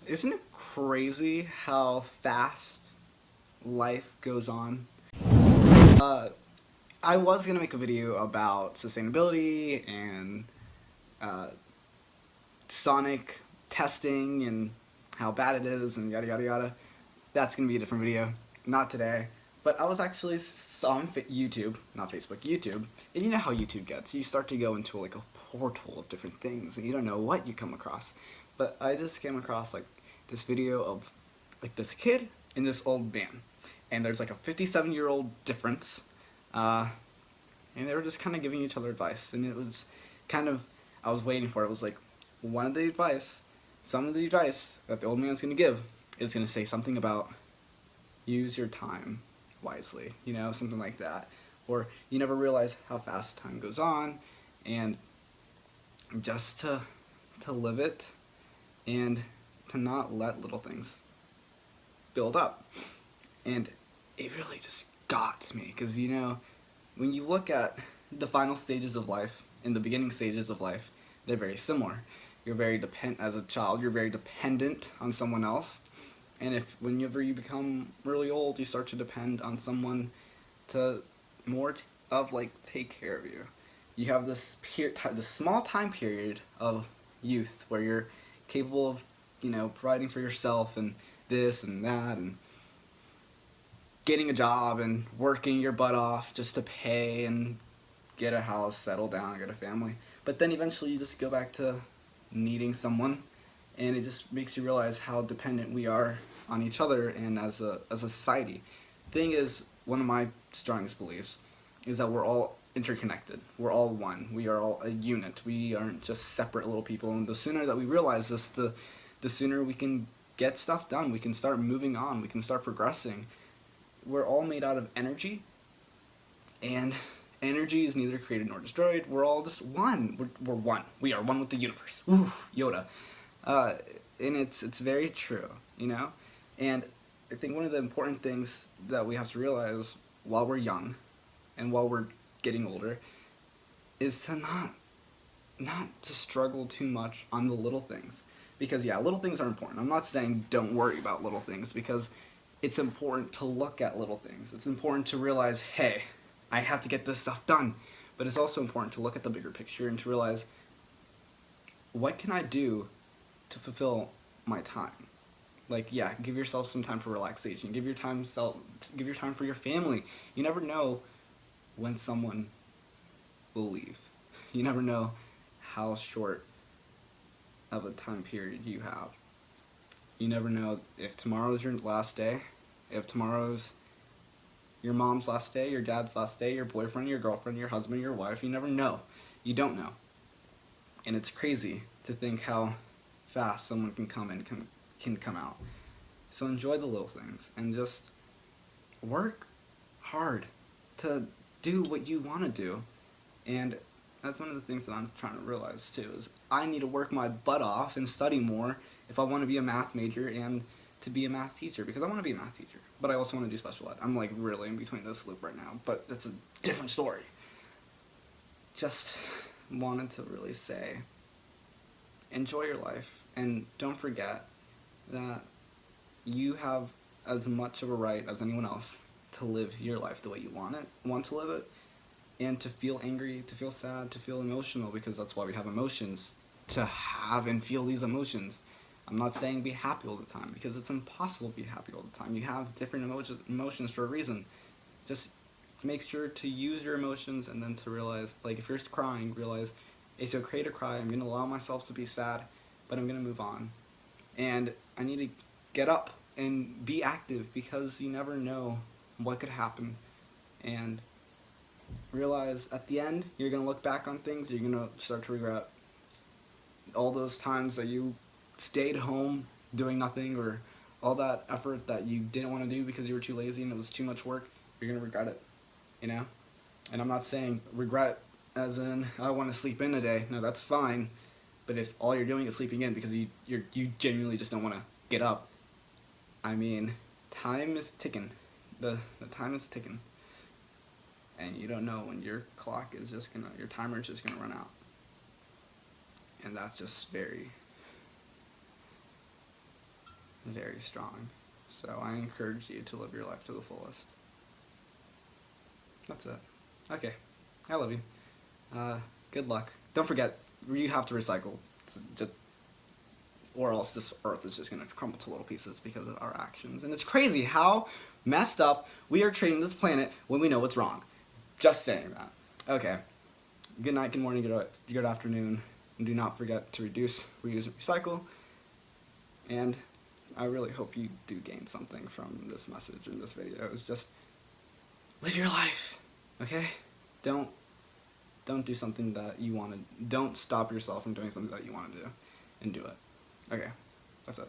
Isn't it crazy how fast life goes on? Uh, I was gonna make a video about sustainability and uh, sonic testing and how bad it is and yada yada yada. That's gonna be a different video, not today. But I was actually on YouTube, not Facebook, YouTube, and you know how YouTube gets. You start to go into like a portal of different things, and you don't know what you come across. But I just came across like this video of like this kid and this old man, and there's like a 57-year-old difference, uh, and they were just kind of giving each other advice, and it was kind of I was waiting for it. It was like some of the advice that the old man's gonna give is gonna say something about use your time wisely, something like that. Or you never realize how fast time goes on, and just to live it and to not let little things build up. And it really just got to me because when you look at the final stages of life and the beginning stages of life, they're very similar. You're very dependent as a child. You're very dependent on someone else. And whenever you become really old, you start to depend on someone to more of like take care of you. You have this this small time period of youth where you're capable of, providing for yourself and this and that and getting a job and working your butt off just to pay and get a house, settle down, get a family. But then eventually you just go back to needing someone, and it just makes you realize how dependent we are on each other and as a society. Thing is, one of my strongest beliefs is that we're all interconnected. We're all one. We are all a unit. We aren't just separate little people. And the sooner that we realize this, the sooner we can get stuff done. We can start moving on. We can start progressing. We're all made out of energy, and energy is neither created nor destroyed. We're all just one. We're one. We are one with the universe. Ooh, Yoda. And it's very true, And I think one of the important things that we have to realize while we're young and while we're getting older is to not to struggle too much on the little things. Because yeah, little things are important. I'm not saying don't worry about little things, because it's important to look at little things. It's important to realize, hey, I have to get this stuff done. But it's also important to look at the bigger picture and to realize, what can I do to fulfill my time? Like, yeah, give yourself some time for relaxation. Give your time for your family. You never know when someone will leave. You never know how short of a time period you have. You never know if tomorrow's your last day, if tomorrow's your mom's last day, your dad's last day, your boyfriend, your girlfriend, your husband, your wife. You never know. You don't know. And it's crazy to think how fast someone can come and can come out. So enjoy the little things and just work hard to do what you want to do. And that's one of the things that I'm trying to realize too, is I need to work my butt off and study more if I want to be a math major and to be a math teacher, because I want to be a math teacher, but I also want to do special ed. I'm like really in between this loop right now, but that's a different story. Just wanted to really say, enjoy your life, and don't forget that you have as much of a right as anyone else to live your life the way you want to live it, and to feel angry, to feel sad, to feel emotional, because that's why we have emotions, to have and feel these emotions. I'm not saying be happy all the time, because it's impossible to be happy all the time. You have different emotions for a reason. Just make sure to use your emotions, and then to realize, like if you're crying, realize it's okay to cry. I'm going to allow myself to be sad, but I'm going to move on. And I need to get up and be active, because you never know what could happen. And realize at the end, you're going to look back on things, you're going to start to regret all those times that you stayed home doing nothing, or all that effort that you didn't want to do because you were too lazy and it was too much work. You're going to regret it, And I'm not saying regret as in, I want to sleep in today. No, that's fine. But if all you're doing is sleeping in because you genuinely just don't want to get up, I mean, time is ticking. The time is ticking. And you don't know when your your timer is just gonna run out. And that's just very very strong. So I encourage you to live your life to the fullest. That's it. Okay. I love you. Good luck. Don't forget, you have to recycle. Or else this earth is just going to crumble to little pieces because of our actions. And it's crazy how messed up we are treating this planet when we know what's wrong. Just saying that. Okay. Good night, good morning, good afternoon. And do not forget to reduce, reuse, and recycle. And I really hope you do gain something from this message in this video. It's just, live your life, okay? Don't do something that you want to, don't stop yourself from doing something that you want to do, and do it. Okay, that's it.